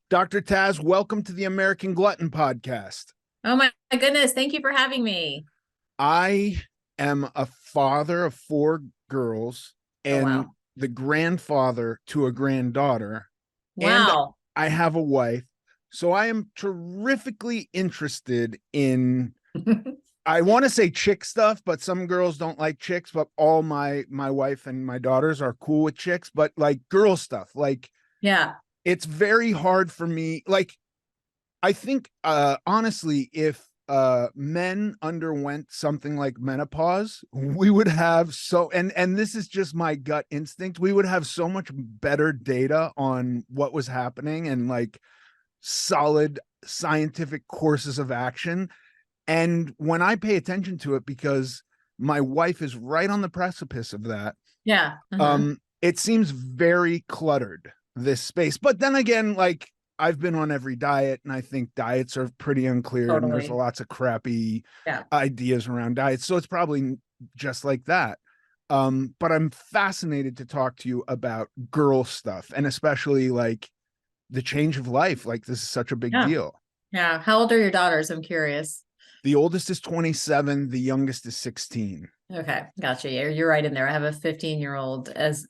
Dr. Taz, welcome to the American Glutton Podcast. Oh my goodness. Thank you for having me. I am a father of four girls Oh, and wow. the grandfather to a granddaughter, and Wow. I have a wife. So I am terrifically interested in, I want to say chick stuff, but some girls don't like chicks, but all my wife and my daughters are cool with chicks, but like girl stuff, like Yeah. it's very hard for me. Like I think honestly, if men underwent something like menopause, we would have and this is just my gut instinct, we would have so much better data on what was happening and like solid scientific courses of action. And when I pay attention to it, because my wife is right on the precipice of that, Yeah. Uh-huh. it seems very cluttered, this space. But then again, like I've been on every diet, and I think diets are pretty unclear, and there's Totally. lots of crappy Yeah. ideas around diets. So it's probably just like that. But I'm fascinated to talk to you about girl stuff, and especially like the change of life. Like this is such a big Yeah. deal. Yeah. How old are your daughters? I'm curious. The oldest is 27, the youngest is 16. Okay. Gotcha. You're right in there. I have a 15-year-old as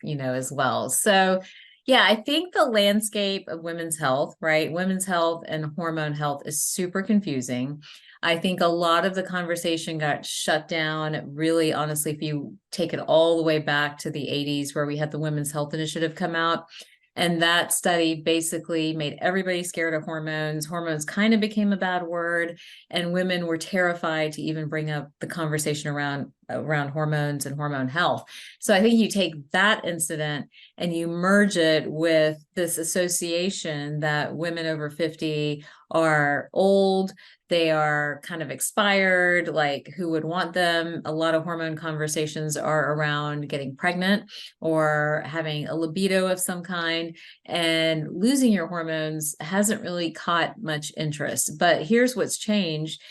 well. So yeah, I think the landscape of women's health, right? Women's health and hormone health is super confusing. I think a lot of the conversation got shut down. Really, honestly, if you take it all the way back to the 80s, where we had the Women's Health Initiative come out, and that study basically made everybody scared of hormones. Hormones kind of became a bad word, and women were terrified to even bring up the conversation around hormones and hormone health. So I think you take that incident and you merge it with this association that women over 50 are old, they are kind of expired, like who would want them. A lot of hormone conversations are around getting pregnant or having a libido of some kind, and losing your hormones hasn't really caught much interest. But here's what's changed.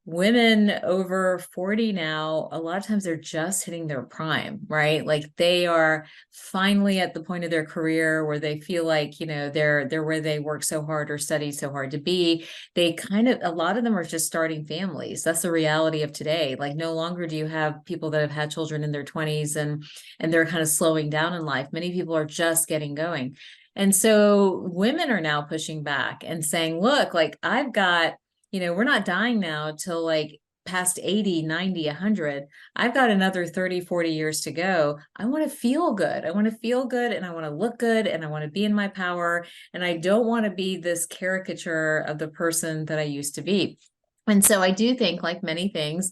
Women over 40 now, a lot of times they're just hitting their prime, right? Like they are finally at the point of their career where they feel like, they're where they work so hard or studied so hard to be. They kind of, a lot of them are just starting families. That's the reality of today. Like no longer do you have people that have had children in their 20s and they're kind of slowing down in life. Many people are just getting going. And so women are now pushing back and saying, look, like I've got, we're not dying now till like past 80, 90, 100. I've got another 30, 40 years to go. I want to feel good. I want to feel good and I want to look good and I want to be in my power. And I don't want to be this caricature of the person that I used to be. And so I do think, like many things,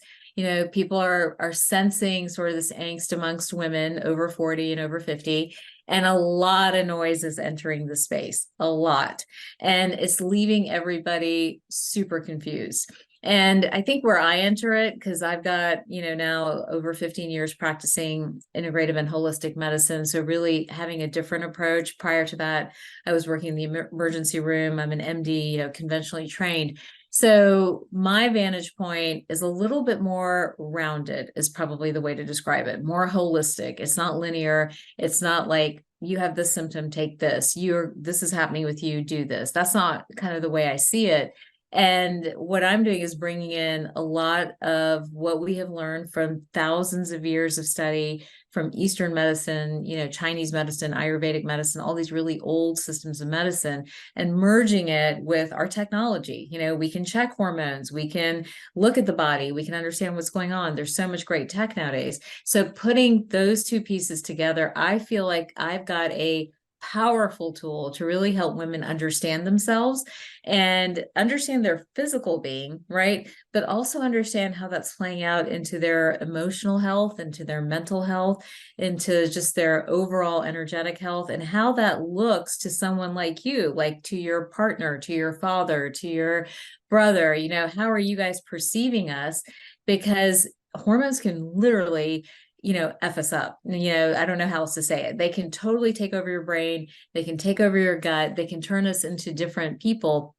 people are sensing sort of this angst amongst women over 40 and over 50. And a lot of noise is entering the space, a lot. And it's leaving everybody super confused. And I think where I enter it, because I've got, now over 15 years practicing integrative and holistic medicine. So really having a different approach. Prior to that, I was working in the emergency room. I'm an MD, conventionally trained. So my vantage point is a little bit more rounded, is probably the way to describe it. More holistic. It's not linear. It's not like you have this symptom, take this. This is happening with you, do this. That's not kind of the way I see it. And what I'm doing is bringing in a lot of what we have learned from thousands of years of study from Eastern medicine, Chinese medicine, Ayurvedic medicine, all these really old systems of medicine, and merging it with our technology. We can check hormones, we can look at the body, we can understand what's going on. There's so much great tech nowadays. So putting those two pieces together, I feel like I've got a powerful tool to really help women understand themselves and understand their physical being, right? But also understand how that's playing out into their emotional health, into their mental health, into just their overall energetic health, and how that looks to someone like you, like to your partner, to your father, to your brother. How are you guys perceiving us? Because hormones can literally F us up. I don't know how else to say it. They can totally take over your brain. They can take over your gut. They can turn us into different people.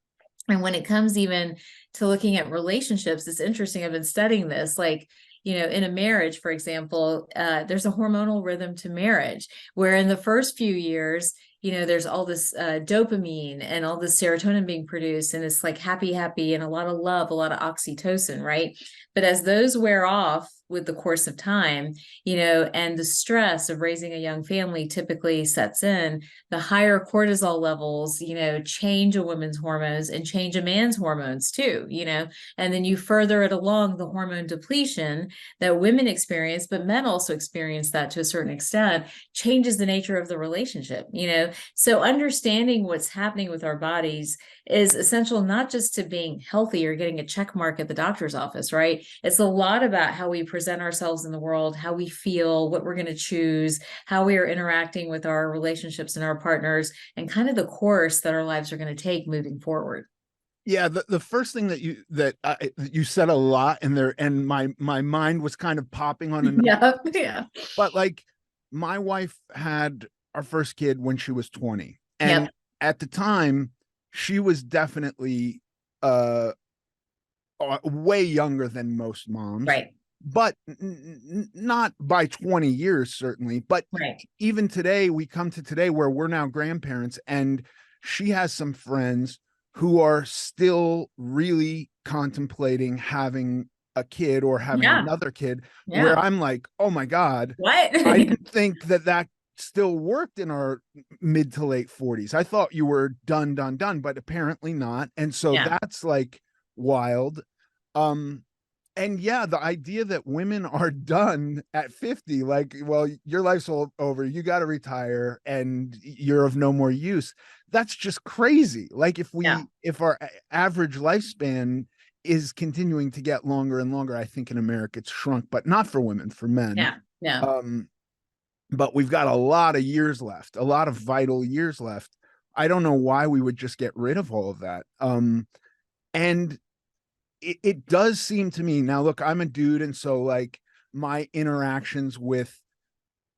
And when it comes even to looking at relationships, it's interesting. I've been studying this, like, in a marriage, for example, there's a hormonal rhythm to marriage where in the first few years, there's all this dopamine and all this serotonin being produced, and it's like happy, happy, and a lot of love, a lot of oxytocin, right? But as those wear off with the course of time, and the stress of raising a young family typically sets in, the higher cortisol levels, change a woman's hormones and change a man's hormones too, and then you further it along the hormone depletion that women experience, but men also experience that to a certain extent, changes the nature of the relationship, So understanding what's happening with our bodies is essential, not just to being healthy or getting a check mark at the doctor's office, right? It's a lot about how we present ourselves in the world, how we feel, what we're going to choose, how we are interacting with our relationships and our partners, and kind of the course that our lives are going to take moving forward. Yeah, the first thing you said a lot in there, and my mind was kind of popping on another. Yeah. But like, my wife had our first kid when she was 20, and Yep. at the time, she was definitely uh way younger than most moms, Right. but not by 20 years, certainly. But Right. even today, we come to today where we're now grandparents, and she has some friends who are still really contemplating having a kid or having Yeah. another kid, where Yeah. I'm like, oh my God, What? I didn't think that still worked in our mid to late 40s. I thought you were done, but apparently not. And so Yeah. that's like wild. Um, and yeah, the idea that women are done at 50, like, well, your life's all over, you got to retire and you're of no more use. That's just crazy. Like, Yeah. if our average lifespan is continuing to get longer and longer, I think in America it's shrunk, but not for women, for men. Yeah. Yeah. Um, but we've got a lot of years left, a lot of vital years left. I don't know why we would just get rid of all of that. And it does seem to me now, look, I'm a dude, and so like my interactions with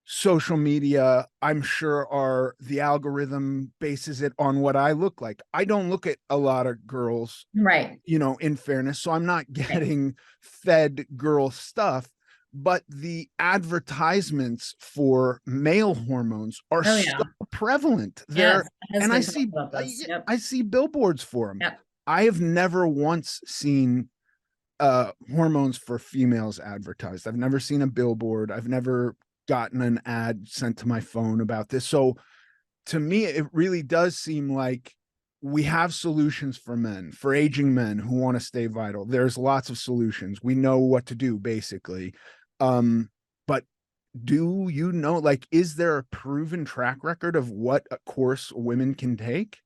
social media, I'm sure, are the algorithm bases it on what I look like. I don't look at a lot of girls, Right. in fairness, so I'm not Right. getting fed girl stuff. But the advertisements for male hormones are Oh so yeah. prevalent Yes. there, My and I husband talks see about this. Yep. I see billboards for them. Yep. I have never once seen hormones for females advertised. I've never seen a billboard. I've never gotten an ad sent to my phone about this. So to me, it really does seem like we have solutions for men, for aging men who want to stay vital. There's lots of solutions. We know what to do, basically. But do you know, like, is there a proven track record of what a course women can take?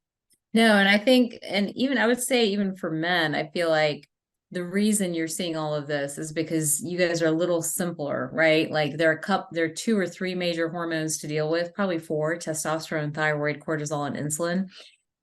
No, and I think, and even I would say, even for men, I feel like the reason you're seeing all of this is because you guys are a little simpler, right? Like there are two or three major hormones to deal with, probably four: testosterone, thyroid, cortisol, and insulin.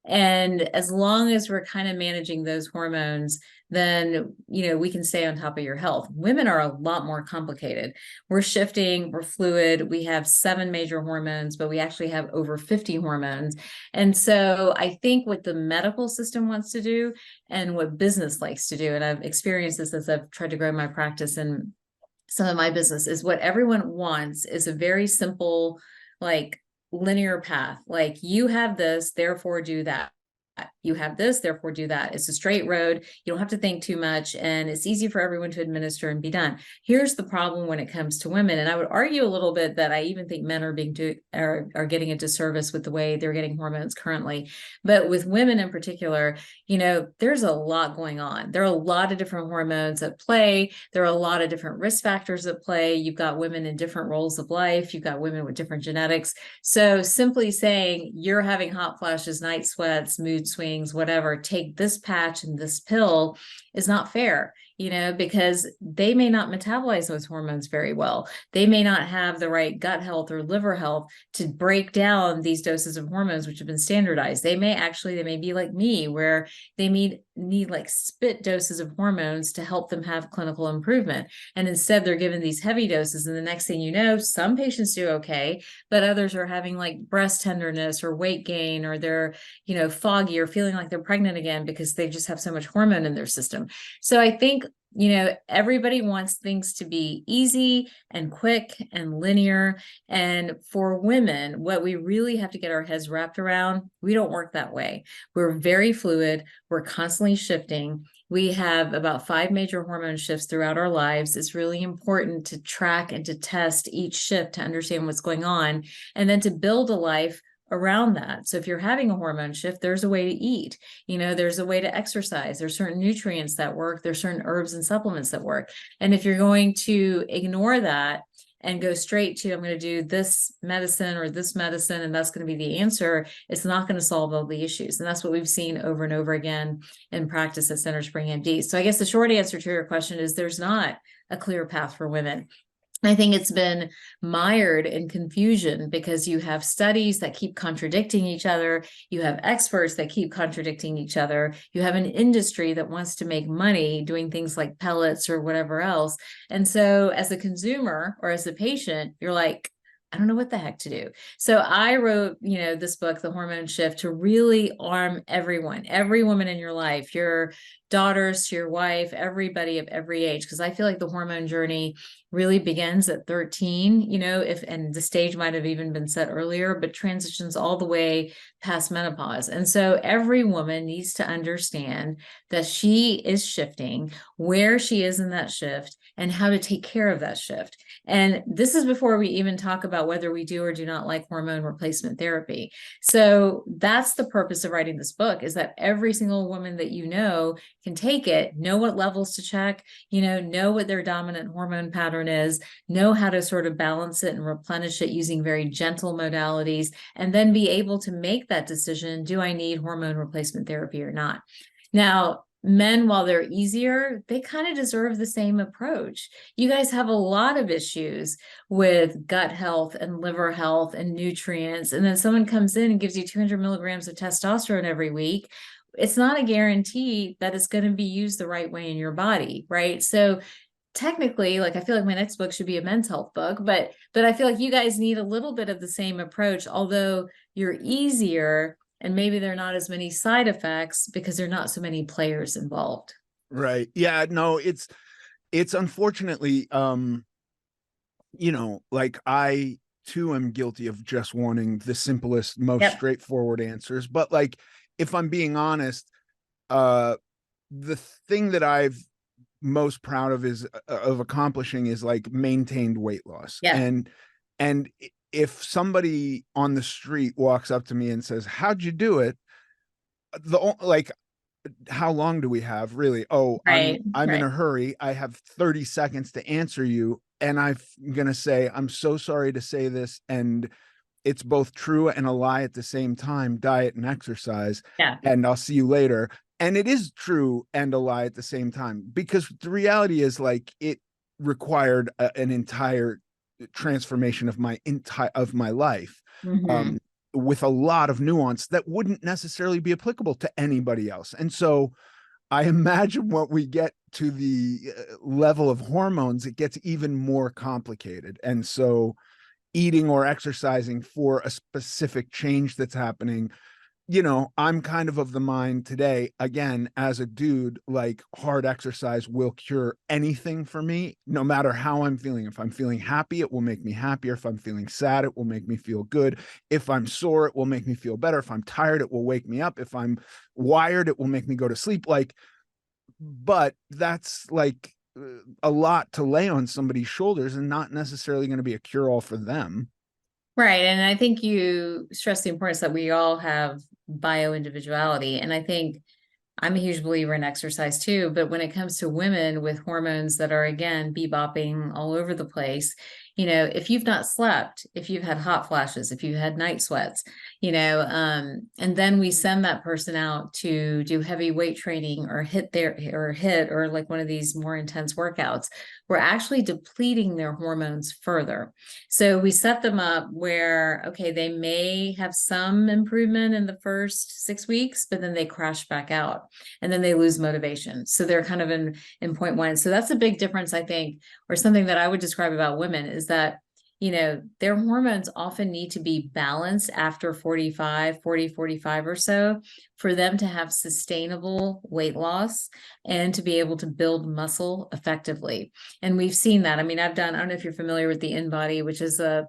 And as long as we're kind of managing those hormones, then, we can stay on top of your health. Women are a lot more complicated. We're shifting, we're fluid. We have 7 major hormones, but we actually have over 50 hormones. And so I think what the medical system wants to do and what business likes to do, and I've experienced this as I've tried to grow my practice and some of my business, is what everyone wants is a very simple, like, linear path. Like, you have this, therefore do that. You have this, therefore do that. It's a straight road. You don't have to think too much, and it's easy for everyone to administer and be done. Here's the problem when it comes to women, and I would argue a little bit that I even think men are getting a disservice with the way they're getting hormones currently. But with women in particular, there's a lot going on. There are a lot of different hormones at play. There are a lot of different risk factors at play. You've got women in different roles of life. You've got women with different genetics. So simply saying you're having hot flashes, night sweats, mood swings, whatever, take this patch and this pill is not fair, because they may not metabolize those hormones very well. They may not have the right gut health or liver health to break down these doses of hormones, which have been standardized. They may be like me, where they need like spit doses of hormones to help them have clinical improvement. And instead they're given these heavy doses. And the next thing you know, some patients do okay, but others are having like breast tenderness or weight gain, or they're, foggy or feeling like they're pregnant again because they just have so much hormone in their system. So I think everybody wants things to be easy and quick and linear. And for women, what we really have to get our heads wrapped around, we don't work that way. We're very fluid. We're constantly shifting. We have about 5 major hormone shifts throughout our lives. It's really important to track and to test each shift to understand what's going on, and then to build a life around that. So if you're having a hormone shift, there's a way to eat, there's a way to exercise, there's certain nutrients that work, there's certain herbs and supplements that work. And if you're going to ignore that and go straight to, I'm going to do this medicine or this medicine, and that's going to be the answer, it's not going to solve all the issues. And that's what we've seen over and over again in practice at CentreSpring MD. So I guess the short answer to your question is there's not a clear path for women. I think it's been mired in confusion because you have studies that keep contradicting each other. You have experts that keep contradicting each other. You have an industry that wants to make money doing things like pellets or whatever else. And so as a consumer or as a patient, you're like, I don't know what the heck to do. So I wrote, this book, The Hormone Shift, to really arm everyone, every woman in your life, your daughters, to your wife, everybody of every age, because I feel like the hormone journey really begins at 13, and the stage might have even been set earlier, but transitions all the way past menopause. And so every woman needs to understand that she is shifting, where she is in that shift, and how to take care of that shift. And this is before we even talk about whether we do or do not like hormone replacement therapy. So that's the purpose of writing this book, is that every single woman that can take it, know what levels to check, know what their dominant hormone pattern is, know how to sort of balance it and replenish it using very gentle modalities, and then be able to make that decision. Do I need hormone replacement therapy or not? Now, men, while they're easier, they kind of deserve the same approach. You guys have a lot of issues with gut health and liver health and nutrients. And then someone comes in and gives you 200 milligrams of testosterone every week. It's not a guarantee that it's going to be used the right way in your body, right? So technically, I feel like my next book should be a men's health book, but I feel like you guys need a little bit of the same approach, although you're easier and maybe there are not as many side effects because there are not so many players involved. Right. Yeah, no, it's unfortunately, I too am guilty of just wanting the simplest, most straightforward answers. But if I'm being honest, the thing that I've most proud of accomplishing is maintained weight loss. Yeah. And if somebody on the street walks up to me and says, "How'd you do it?" How long do we have, really? Oh, right, I'm in a hurry. I have 30 seconds to answer you. And I'm going to say, I'm so sorry to say this. And it's both true and a lie at the same time, diet and exercise. Yeah. And I'll see you later. And it is true and a lie at the same time, because the reality is it required an entire transformation of my life. Mm-hmm. With a lot of nuance that wouldn't necessarily be applicable to anybody else. And so I imagine when we get to the level of hormones, it gets even more complicated. And so eating or exercising for a specific change that's happening, I'm kind of the mind today, again, as a dude, hard exercise will cure anything for me, no matter how I'm feeling. If I'm feeling happy, it will make me happier. If I'm feeling sad, it will make me feel good. If I'm sore, it will make me feel better. If I'm tired, it will wake me up. If I'm wired, it will make me go to sleep. But that's a lot to lay on somebody's shoulders and not necessarily going to be a cure-all for them. Right. And I think you stress the importance that we all have bio-individuality. And I think I'm a huge believer in exercise too, but when it comes to women with hormones that are, again, bebopping all over the place, if you've not slept, if you've had hot flashes, if you've had night sweats, and then we send that person out to do heavy weight training or hit one of these more intense workouts, we're actually depleting their hormones further. So we set them up where, okay, they may have some improvement in the first 6 weeks, but then they crash back out and then they lose motivation. So they're kind of in 0.1. So that's a big difference, I think, or something that I would describe about women is that their hormones often need to be balanced after 45 or so for them to have sustainable weight loss and to be able to build muscle effectively. And we've seen that. I mean, I don't know if you're familiar with the InBody, which is a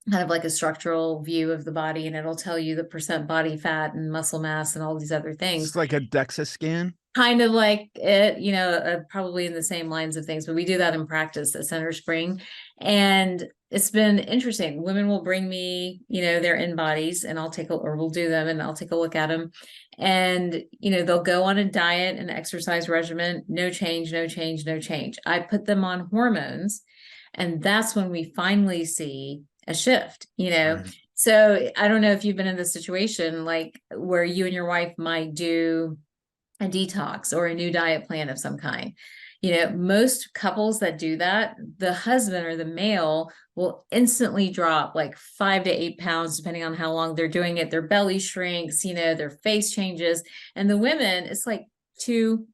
kind of like a structural view of the body, and it'll tell you the percent body fat and muscle mass and all these other things. It's like a DEXA scan. Kind of like it, probably in the same lines of things, but we do that in practice at CentreSpring. And it's been interesting. Women will bring me, their InBodies, and we'll do them and I'll take a look at them. And, they'll go on a diet and exercise regimen, no change, no change, no change. I put them on hormones, and that's when we finally see a shift. Right. So I don't know if you've been in this situation, like where you and your wife might do a detox or a new diet plan of some kind. Most couples that do that, the husband or the male will instantly drop like 5 to 8 pounds, depending on how long they're doing it. Their belly shrinks, their face changes. And the women, it's like 2,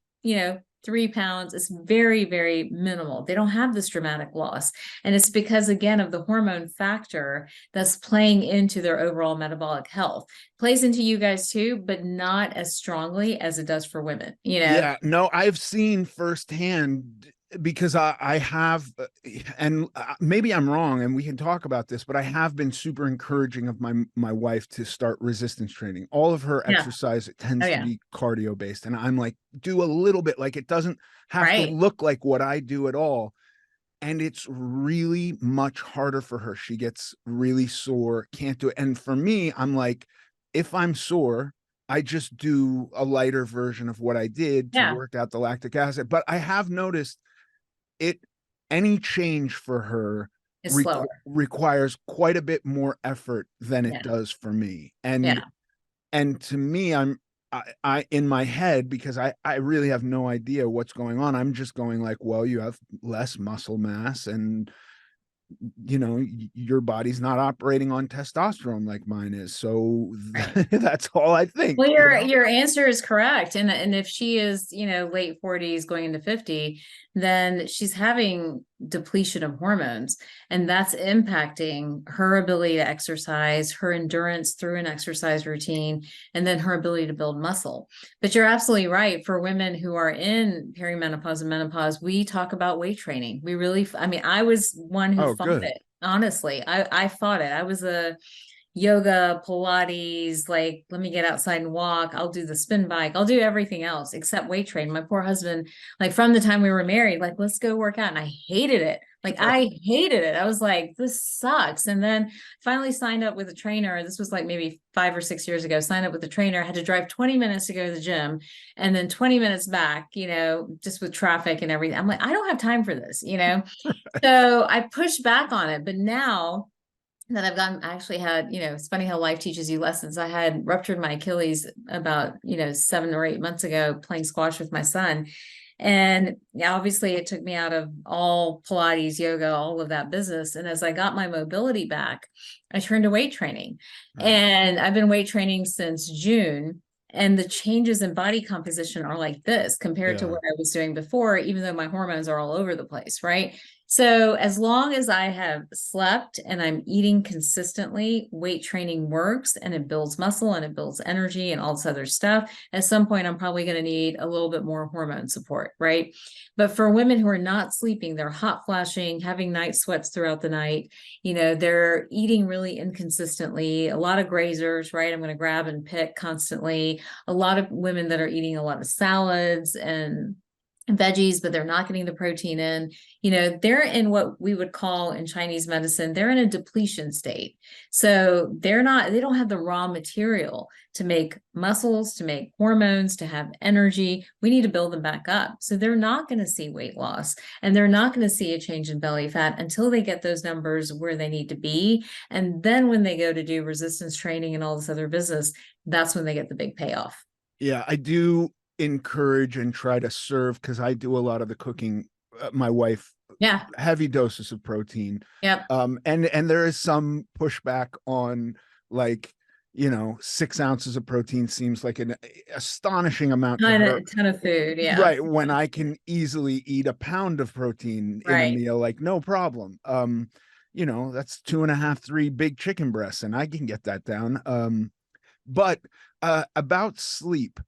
3 pounds. It's very, very minimal. They don't have this dramatic loss. And it's because, again, of the hormone factor that's playing into their overall metabolic health. Plays into you guys too, but not as strongly as it does for women, Yeah, no, I've seen firsthand, because I have, and maybe I'm wrong, and we can talk about this, but I have been super encouraging of my wife to start resistance training. All of her Yeah. exercise tends Oh, to yeah. be cardio based, and I'm like, do a little bit, like it doesn't have to Right. look like what I do at all. And it's really much harder for her. She gets really sore, can't do it. And for me, I'm like, if I'm sore, I just do a lighter version of what I did to Yeah. work out the lactic acid. But I have noticed it, any change for her It's slower. requires quite a bit more effort than it Yeah. does for me. Yeah. And to me, I in my head, because I really have no idea what's going on. I'm just going like, well, you have less muscle mass, and your body's not operating on testosterone like mine is. So Right. that's all I think, Well, your answer is correct. And if she is, late 40s going into 50, then she's having depletion of hormones, and that's impacting her ability to exercise, her endurance through an exercise routine, and then her ability to build muscle. But you're absolutely right. For women who are in perimenopause and menopause, we talk about weight training. We really, I mean, I was one who Oh, fought good. it. Honestly, I fought it. I was a yoga, Pilates, like, let me get outside and walk. I'll do the spin bike. I'll do everything else except weight train. My poor husband, like from the time we were married, like, let's go work out. And I hated it. Like, I hated it. I was like, this sucks. And then finally signed up with a trainer. This was like maybe 5 or 6 years ago, signed up with a trainer, had to drive 20 minutes to go to the gym and then 20 minutes back, just with traffic and everything. I'm like, I don't have time for this. So I pushed back on it. But now that I actually had, it's funny how life teaches you lessons. I had ruptured my Achilles about, 7 or 8 months ago playing squash with my son. And yeah, obviously it took me out of all Pilates, yoga, all of that business. And as I got my mobility back, I turned to weight training. Right. And I've been weight training since June. And the changes in body composition are like this compared to Yeah. what I was doing before, even though my hormones are all over the place, right? So as long as I have slept and I'm eating consistently, weight training works, and it builds muscle and it builds energy and all this other stuff. At some point, I'm probably going to need a little bit more hormone support, right? But for women who are not sleeping, they're hot flashing, having night sweats throughout the night, they're eating really inconsistently, a lot of grazers, right? I'm going to grab and pick constantly. A lot of women that are eating a lot of salads and veggies, but they're not getting the protein in, they're in what we would call in Chinese medicine, they're in a depletion state. So they don't have the raw material to make muscles, to make hormones, to have energy. We need to build them back up. So they're not going to see weight loss, and they're not going to see a change in belly fat until they get those numbers where they need to be. And then when they go to do resistance training and all this other business, that's when they get the big payoff. Yeah, I do encourage and try to serve, because I do a lot of the cooking. My wife, Yeah. heavy doses of protein. Yep. And there is some pushback on, like, 6 ounces of protein seems like an astonishing amount to her. Ton of food. Yeah. Right. When I can easily eat a pound of protein in a Right. meal, like no problem. that's 2.5, 3 big chicken breasts, and I can get that down. But about sleep.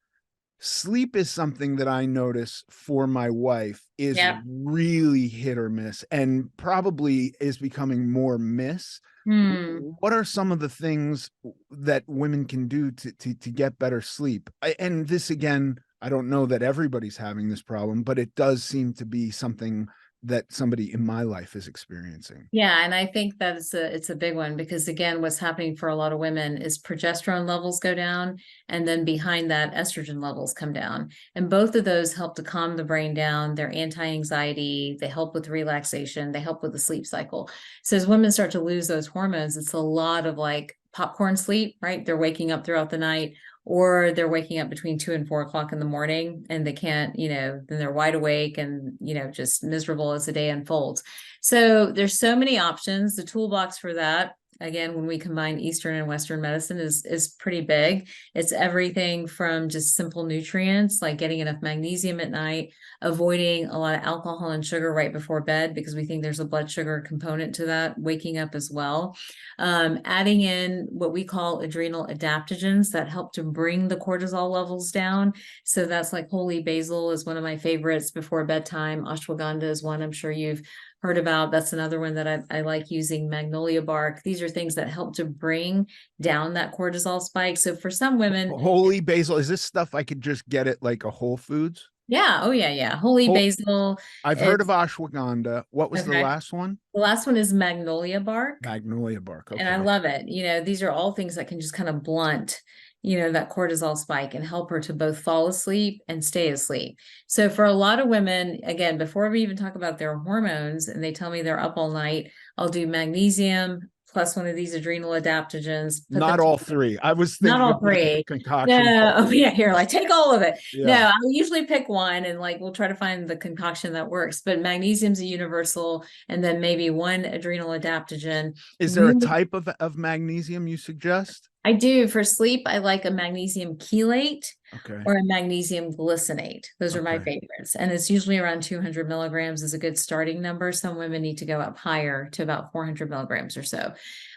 Sleep is something that I notice for my wife is Yeah. really hit or miss, and probably is becoming more miss. Hmm. What are some of the things that women can do to get better sleep? And this, again, I don't know that everybody's having this problem, but it does seem to be something that somebody in my life is experiencing. Yeah, and I think that it's a big one because again, what's happening for a lot of women is progesterone levels go down, and then behind that, estrogen levels come down. And both of those help to calm the brain down. They're anti-anxiety, they help with relaxation, they help with the sleep cycle. So as women start to lose those hormones, it's a lot of like popcorn sleep, right? They're waking up throughout the night, or they're waking up between 2 and 4 o'clock in the morning and they can't, then they're wide awake and, just miserable as the day unfolds. So there's so many options. The toolbox for that, again, when we combine Eastern and Western medicine is pretty big. It's everything from just simple nutrients, like getting enough magnesium at night, avoiding a lot of alcohol and sugar right before bed, because we think there's a blood sugar component to that, waking up as well. Adding in what we call adrenal adaptogens that help to bring the cortisol levels down. So that's like holy basil is one of my favorites before bedtime. Ashwagandha is one I'm sure you've heard about. That's another one that I like using. Magnolia bark. These are things that help to bring down that cortisol spike. So for some women, Holy basil, is this stuff I could just get at like a Whole Foods? yeah, oh yeah. Holy Whole, basil. I've heard of It's ashwagandha. What was the okay. last one? The last one is magnolia bark. Magnolia bark. And I Okay. love it. These are all things that can just kind of blunt, that cortisol spike and help her to both fall asleep and stay asleep. So for a lot of women, again, before we even talk about their hormones and they tell me they're up all night, I'll do magnesium plus one of these adrenal adaptogens, put them Not all together. three. I was Not thinking all of making a three. concoction. No, oh yeah, here, like take all of it. No, Yeah. I'll usually pick one and like we'll try to find the concoction that works. But magnesium's a universal, and then maybe one adrenal adaptogen. Is there a You type of magnesium you suggest? I do for sleep. I like a magnesium chelate Okay. or a magnesium glycinate. Those are my Okay. favorites. And it's usually around 200 milligrams is a good starting number. Some women need to go up higher to about 400 milligrams or so.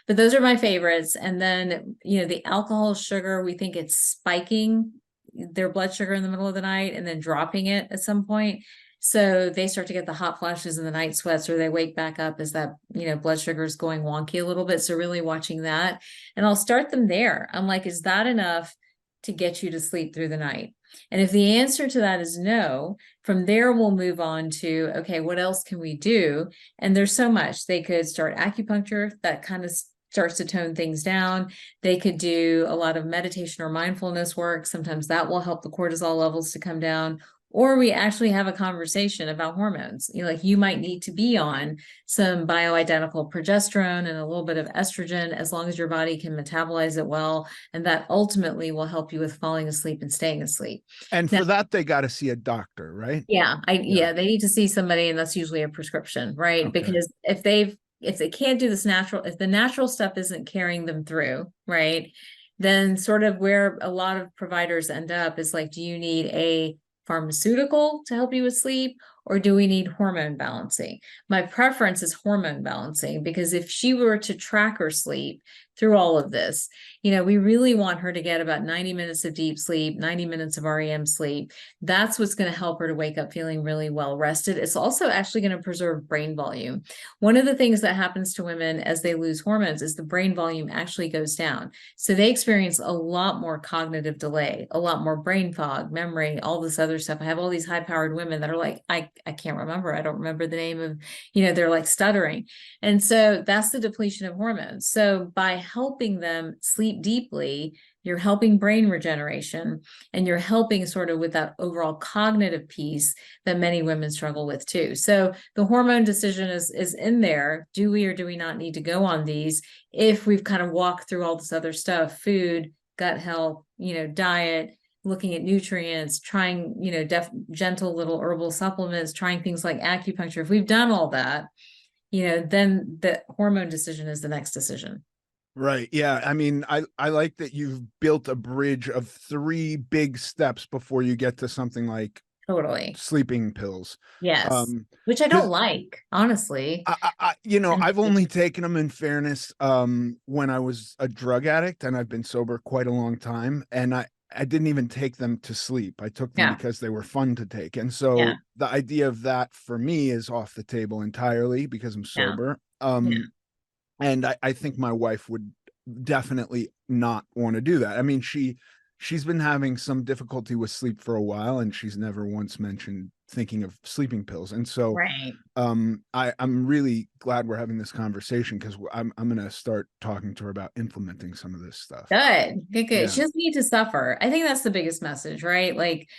But those are my favorites. And then, the alcohol, sugar, we think it's spiking their blood sugar in the middle of the night and then dropping it at some point. So they start to get the hot flashes and the night sweats, or they wake back up as that, blood sugar is going wonky a little bit. So really watching that. And I'll start them there. I'm like, is that enough to get you to sleep through the night? And if the answer to that is no, from there we'll move on to, okay, what else can we do? And there's so much. They could start acupuncture that kind of starts to tone things down. They could do a lot of meditation or mindfulness work. Sometimes that will help the cortisol levels to come down. Or we actually have a conversation about hormones. Like you might need to be on some bioidentical progesterone and a little bit of estrogen as long as your body can metabolize it well. And that ultimately will help you with falling asleep and staying asleep. And Now, for that, they got to see a doctor, right? yeah, Yeah. they need to see somebody, and that's usually a prescription, right? Okay. Because if they can't do this if the natural stuff isn't carrying them through, right? Then sort of where a lot of providers end up is like, do you need a pharmaceutical to help you with sleep, or do we need hormone balancing? My preference is hormone balancing, because if she were to track her sleep through all of this, we really want her to get about 90 minutes of deep sleep, 90 minutes of REM sleep. That's what's going to help her to wake up feeling really well rested. It's also actually going to preserve brain volume. One of the things that happens to women as they lose hormones is the brain volume actually goes down. So they experience a lot more cognitive delay, a lot more brain fog, memory, all this other stuff. I have all these high-powered women that are like, I can't remember. I don't remember the name of, they're like stuttering. And so that's the depletion of hormones. So by helping them sleep deeply, you're helping brain regeneration, and you're helping sort of with that overall cognitive piece that many women struggle with too. So the hormone decision is in there. Do we or do we not need to go on these if we've kind of walked through all this other stuff, food, gut health, diet, looking at nutrients, trying, gentle little herbal supplements, trying things like acupuncture. If we've done all that, then the hormone decision is the next decision. Right. Yeah. I mean, I like that you've built a bridge of 3 big steps before you get to something like Totally. sleeping pills. Yes. Which I don't Because like, honestly. And I've only taken them, in fairness, when I was a drug addict, and I've been sober quite a long time. And I didn't even take them to sleep. I took them yeah, because they were fun to take. And yeah, so the idea of that for me is off the table entirely because I'm yeah, sober. yeah. And I think my wife would definitely not want to do that. I mean, she's been having some difficulty with sleep for a while, and she's never once mentioned thinking of sleeping pills. And so Right. I'm really glad we're having this conversation, because I'm gonna start talking to her about implementing some of this stuff. Good, good, good. Yeah. She doesn't need to suffer. I think that's the biggest message, right? Like,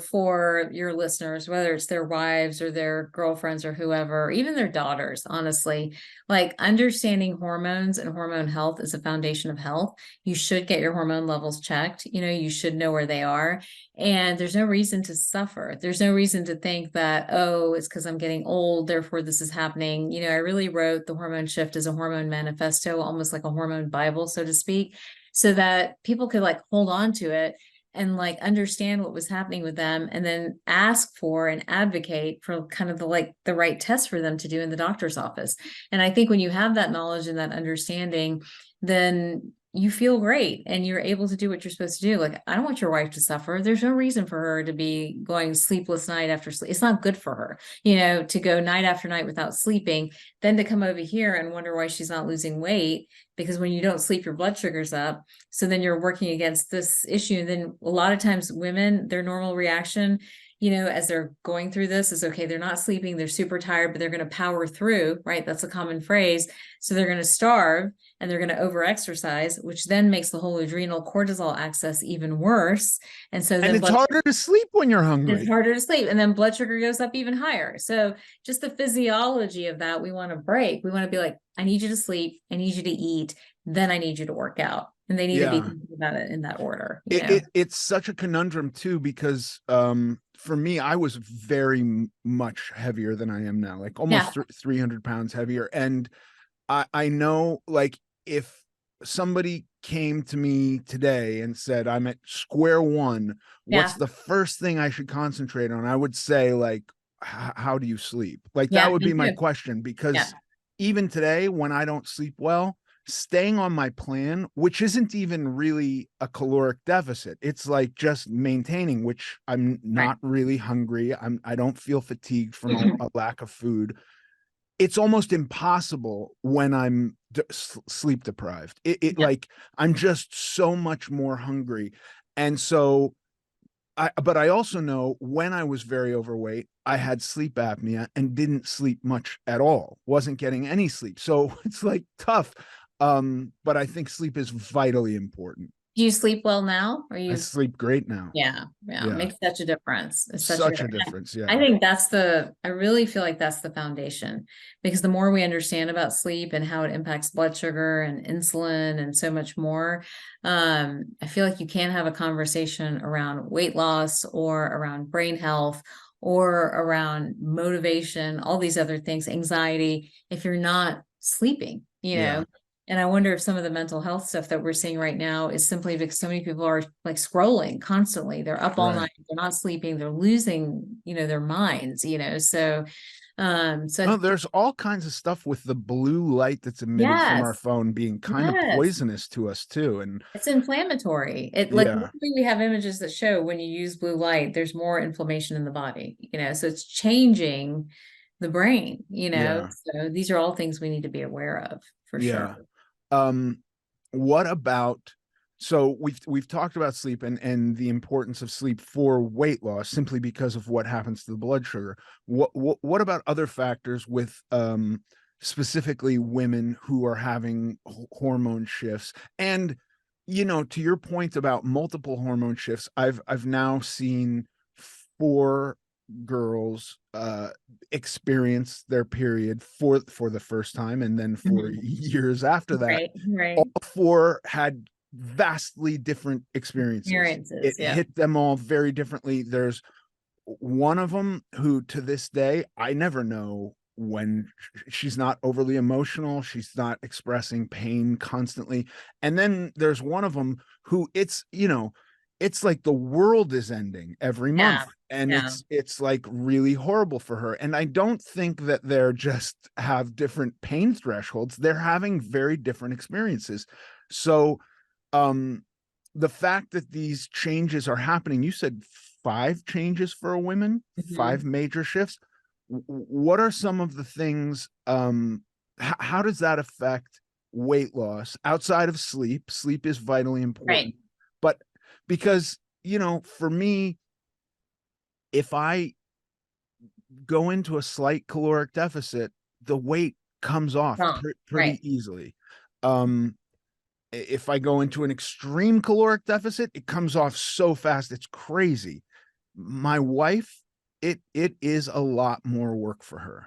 for your listeners, whether it's their wives or their girlfriends or whoever, or even their daughters, honestly, like understanding hormones and hormone health is a foundation of health. You should get your hormone levels checked. You should know where they are. And there's no reason to suffer. There's no reason to think that, oh, it's because I'm getting old, therefore this is happening. I really wrote The Hormone Shift as a hormone manifesto, almost like a hormone Bible, so to speak, so that people could like hold on to it and like understand what was happening with them, and then ask for and advocate for kind of the right test for them to do in the doctor's office. And I think when you have that knowledge and that understanding, then you feel great and you're able to do what you're supposed to do. Like, I don't want your wife to suffer. There's no reason for her to be going sleepless night after sleep. It's not good for her, to go night after night without sleeping, then to come over here and wonder why she's not losing weight, because when you don't sleep, your blood sugar's up. So then you're working against this issue. And then a lot of times women, their normal reaction, as they're going through this is, okay, they're not sleeping, they're super tired, but they're going to power through, right? That's a common phrase. So they're going to starve and they're going to overexercise, which then makes the whole adrenal cortisol access even worse. And so And then it's harder to sleep when you're it's hungry. harder to sleep, and then blood sugar goes up even higher. So just the physiology of that, we want to break. We want to be like, I need you to sleep, I need you to eat, then I need you to work out. And they need to be Yeah. thinking about it in that order, It's such a conundrum too, because for me, I was very much heavier than I am now, like Yeah. almost 300 pounds heavier. And I know, like, if somebody came to me today and said, I'm at square one, what's Yeah. the first thing I should concentrate on? I would say, like, how do you sleep? Like, that Yeah. would be Me my too. question, Yeah. because even today, when I don't sleep well, staying on my plan, which isn't even really a caloric deficit, it's like just maintaining, which I'm Right. not really hungry. I don't feel fatigued from a lack of food. It's almost impossible when I'm sleep deprived. Yeah. Like, I'm just so much more hungry. And so but I also know when I was very overweight, I had sleep apnea and didn't sleep much at all, wasn't getting any sleep. So it's like tough. But I think sleep is vitally important. Do you sleep well now? Or I you sleep great now. Yeah, yeah, Yeah. makes such a difference. It's such a Such a difference. difference. I Yeah. think I really feel like that's the foundation, because the more we understand about sleep and how it impacts blood sugar and insulin and so much more, I feel like you can't have a conversation around weight loss or around brain health or around motivation, all these other things, anxiety, if you're not sleeping, Yeah. and I wonder if some of the mental health stuff that we're seeing right now is simply because so many people are like scrolling constantly. They're up all Right. night, they're not sleeping, they're losing, their minds, so No, there's all kinds of stuff with the blue light that's emitted from our yes, phone being kind of yes. poisonous to us too. And It's inflammatory. It like yeah, literally we have images that show when you use blue light, there's more inflammation in the body, so it's changing the brain, yeah, so these are all things we need to be aware of for sure. yeah. Um, what about, so we've talked about sleep and the importance of sleep for weight loss simply because of what happens to the blood sugar. What about other factors with specifically women who are having hormone shifts? And to your point about multiple hormone shifts, I've now seen 4 girls experience their period for the first time, and then for Mhm. years after that, Right, right. all 4 had vastly different experiences. Experiences, It yeah. hit them all very differently. There's one of them who, to this day, I never know when she's not overly emotional, she's not expressing pain constantly. And then there's one of them who, it's like the world is ending every month, Yeah. and Yeah. it's like really horrible for her. And I don't think that they're just have different pain thresholds, they're having very different experiences. So um the fact that these changes are happening, you said 5 changes for a woman, Mhm. 5 major shifts. What are some of the things, how does that affect weight loss outside of sleep? Sleep is vitally Right. important, but because, for me, if I go into a slight caloric deficit, the weight comes off Wrong. pretty Right. easily. um if I go into an extreme caloric deficit, it comes off so fast, it's crazy. My wife, it is a lot more work for her.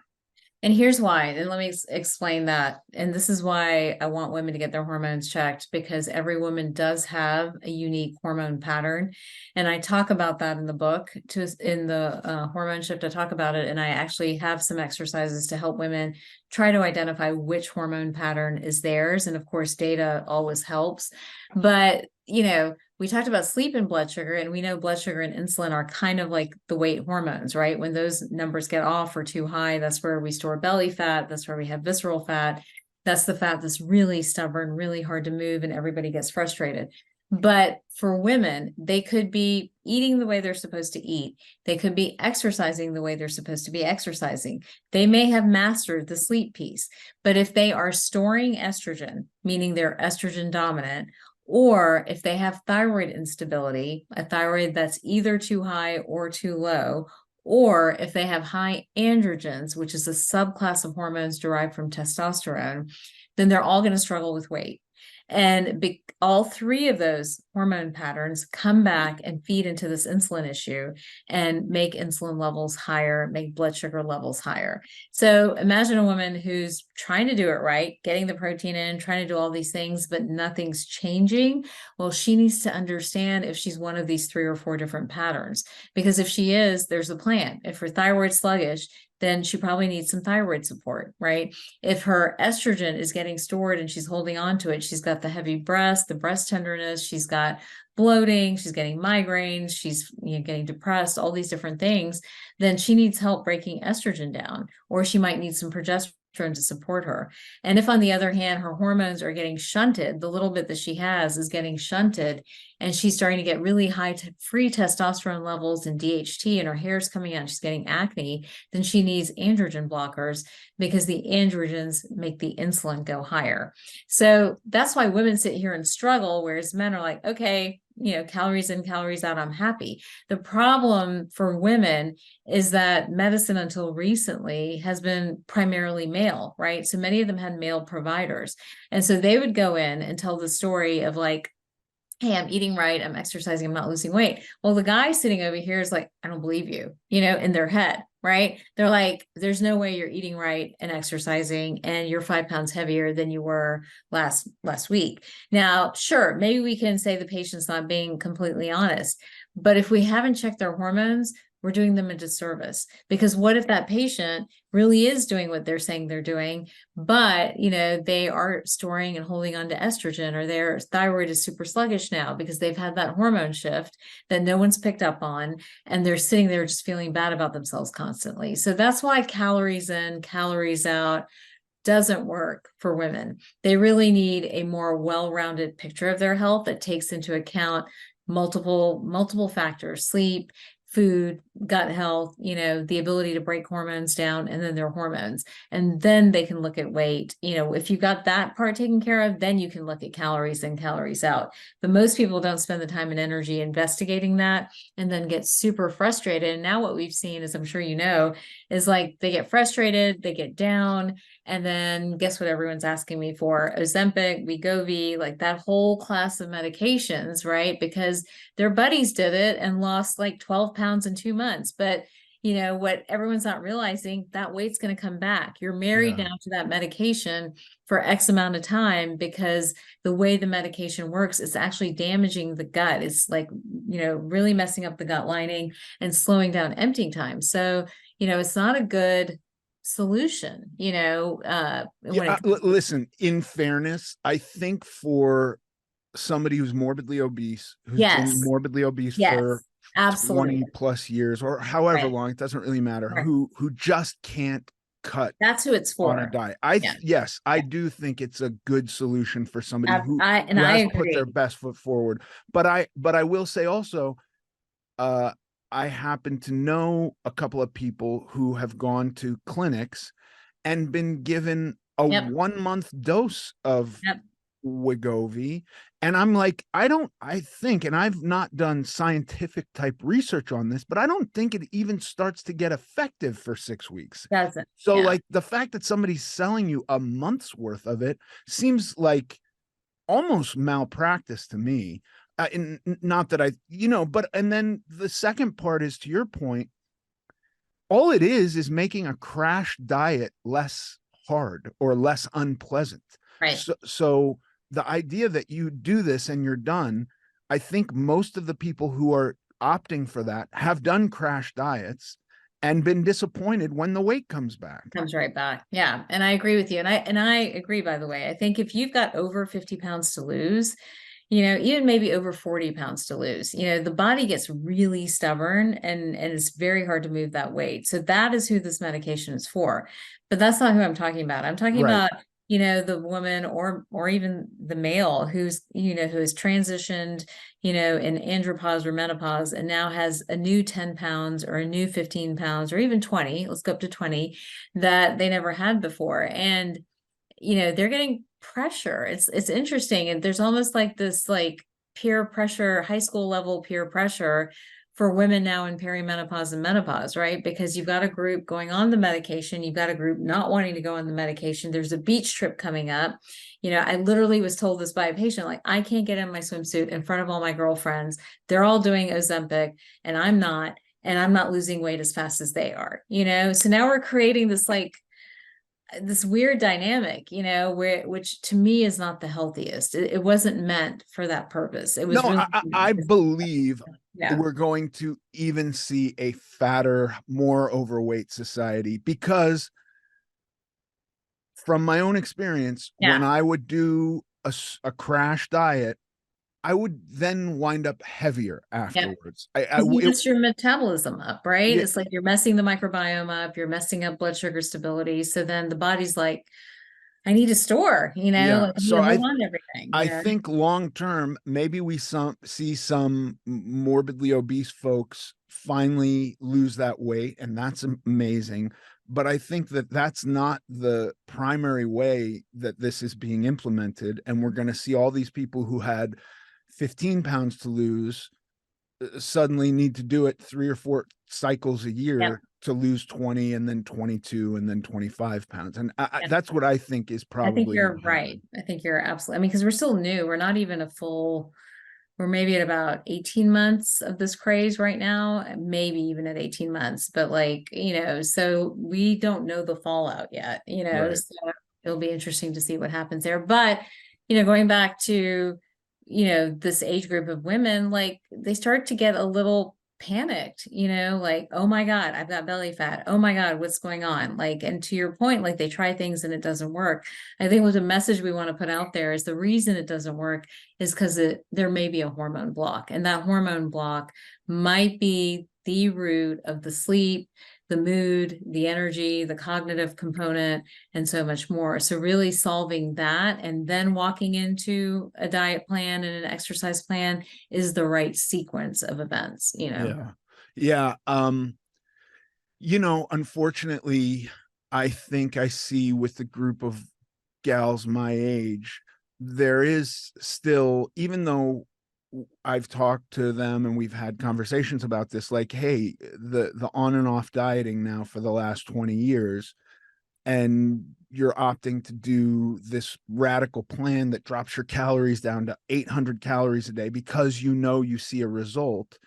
And here's why. And let me explain that. And this is why I want women to get their hormones checked, because every woman does have a unique hormone pattern. And I talk about that in the book, in the hormone shift. I talk about it. And I actually have some exercises to help women try to identify which hormone pattern is theirs. And of course, data always helps. But, we talked about sleep and blood sugar, and we know blood sugar and insulin are kind of like the weight hormones, right? When those numbers get off or too high, that's where we store belly fat. That's where we have visceral fat. That's the fat that's really stubborn, really hard to move, and everybody gets frustrated. But for women, they could be eating the way they're supposed to eat. They could be exercising the way they're supposed to be exercising. They may have mastered the sleep piece. But if they are storing estrogen, meaning they're estrogen dominant, or if they have thyroid instability, a thyroid that's either too high or too low, or if they have high androgens, which is a subclass of hormones derived from testosterone, then they're all going to struggle with weight. And all three of those hormone patterns come back and feed into this insulin issue and make insulin levels higher, make blood sugar levels higher. So imagine a woman who's trying to do it right, getting the protein in, trying to do all these things, but nothing's changing. Well, she needs to understand if she's one of these 3 or 4 different patterns. Because if she is, there's a plan. If her thyroid's sluggish, then she probably needs some thyroid support, right? If her estrogen is getting stored and she's holding on to it, she's got the heavy breast, the breast tenderness, she's got bloating, she's getting migraines, she's getting depressed, all these different things, then she needs help breaking estrogen down, or she might need some progesterone to support her. And if, on the other hand, her hormones are getting shunted, the little bit that she has is getting shunted, and she's starting to get really high free testosterone levels and DHT, and her hair's coming out, and she's getting acne, then she needs androgen blockers, because the androgens make the insulin go higher. So that's why women sit here and struggle, whereas men are like, okay, calories in, calories out, I'm happy. The problem for women is that medicine until recently has been primarily male, right? So many of them had male providers. And so they would go in and tell the story of like, hey, I'm eating right, I'm exercising, I'm not losing weight. Well, the guy sitting over here is like, I don't believe you, in their head, right? They're like, there's no way you're eating right and exercising and you're 5 pounds heavier than you were last week. Now, sure, maybe we can say the patient's not being completely honest, but if we haven't checked their hormones, we're doing them a disservice. Because what if that patient really is doing what they're saying they're doing, but they are storing and holding on to estrogen, or their thyroid is super sluggish now because they've had that hormone shift that no one's picked up on, and they're sitting there just feeling bad about themselves constantly. So that's why calories in, calories out doesn't work for women. They really need a more well-rounded picture of their health that takes into account multiple factors: sleep, food, gut health, the ability to break hormones down, and then their hormones. And then they can look at weight. If you got that part taken care of, then you can look at calories in, calories out. But most people don't spend the time and energy investigating that, and then get super frustrated. And now what we've seen, as I'm sure is like they get frustrated, they get down, and then guess what everyone's asking me for? Ozempic, Wegovy, like that whole class of medications, right? Because their buddies did it and lost like 12 pounds in 2 months. But what everyone's not realizing, that weight's going to come back. You're married Yeah. now to that medication for X amount of time, because the way the medication works, it's actually damaging the gut. It's like, really messing up the gut lining and slowing down emptying time. So, it's not a good solution, when Yeah, it comes to. listen, in fairness, I think for somebody who's morbidly obese, who's been Yes. morbidly obese for Yes. Absolutely. 20 plus years or however Right. long, it doesn't really matter, Right. who just can't cut That's who it's on a for. diet. Yeah. Yes, I Yeah. do think it's a good solution for somebody And who I has put their agree. best foot forward. But I will say also, uh I happen to know a couple of people who have gone to clinics and been given a Yep. 1 month dose of Yep. Wegovy. And I'm like, I think, and I've not done scientific type research on this, but I don't think it even starts to get effective for 6 weeks. Doesn't. So, Yeah. like, the fact that somebody's selling you a month's worth of it seems like almost malpractice to me. And not that but, and then the second part is, to your point, all it is making a crash diet less hard or less unpleasant. Right. So the idea that you do this and you're done, I think most of the people who are opting for that have done crash diets and been disappointed when the weight comes back. Comes right back. Yeah. And I agree with you. And I agree, by the way. I think if you've got over 50 pounds to lose, even maybe over 40 pounds to lose, the body gets really stubborn and it's very hard to move that weight. So that is who this medication is for. But that's not who I'm talking about. I'm talking Right. about, the woman or even the male who has transitioned, in andropause or menopause and now has a new 10 pounds or a new 15 pounds or even 20, let's go up to 20, that they never had before. And they're getting pressure. It's interesting. And there's almost like this like peer pressure, high school level peer pressure for women now in perimenopause and menopause, right? Because you've got a group going on the medication, you've got a group not wanting to go on the medication. There's a beach trip coming up. I literally was told this by a patient, like, I can't get in my swimsuit in front of all my girlfriends. They're all doing Ozempic and I'm not, and I'm not losing weight as fast as they are, So now we're creating this weird dynamic, which to me is not the healthiest. It wasn't meant for that purpose. It No, was really, I believe yeah, we're going to even see a fatter, more overweight society, because from my own experience, when yeah. I would do a crash diet, I would then wind up heavier Yeah. afterwards. Because you mess your metabolism up, right? Yeah, It's like you're messing the microbiome up, you're messing up blood sugar stability. So then the body's like, I need to store, yeah. I need So to hold on to everything, I think long term, maybe we see some morbidly obese folks finally lose that weight, and that's amazing. But I think that that's not the primary way that this is being implemented, and we're going to see all these people who had 15 pounds to lose suddenly need to do it 3 or 4 cycles a Yep. year to lose 20 and then 22 and then 25 pounds. And Yep. that's what I think is I think probably going you're to right. happen. I think you're absolutely, I mean, because we're still new. We're not even we're maybe at about 18 months of this craze right now, maybe even at 18 months, but like, so we don't know the fallout yet, Right. so it'll be interesting to see what happens there. But, going back to, this age group of women, like they start to get a little panicked, like, oh my God, I've got belly fat. Oh my God, what's going on? Like, and to your point, like they try things and it doesn't work. I think what the message we want to put out there is the reason it doesn't work is because there may be a hormone block, and that hormone block might be the root of the sleep, the mood, the energy, the cognitive component, and so much more. So really solving that and then walking into a diet plan and an exercise plan is the right sequence of events. Yeah. Yeah. Unfortunately, I think I see with the group of gals my age, there is still, even though I've talked to them and we've had conversations about this, like, hey, the on and off dieting now for the last 20 years, and you're opting to do this radical plan that drops your calories down to 800 calories a day because you see a result,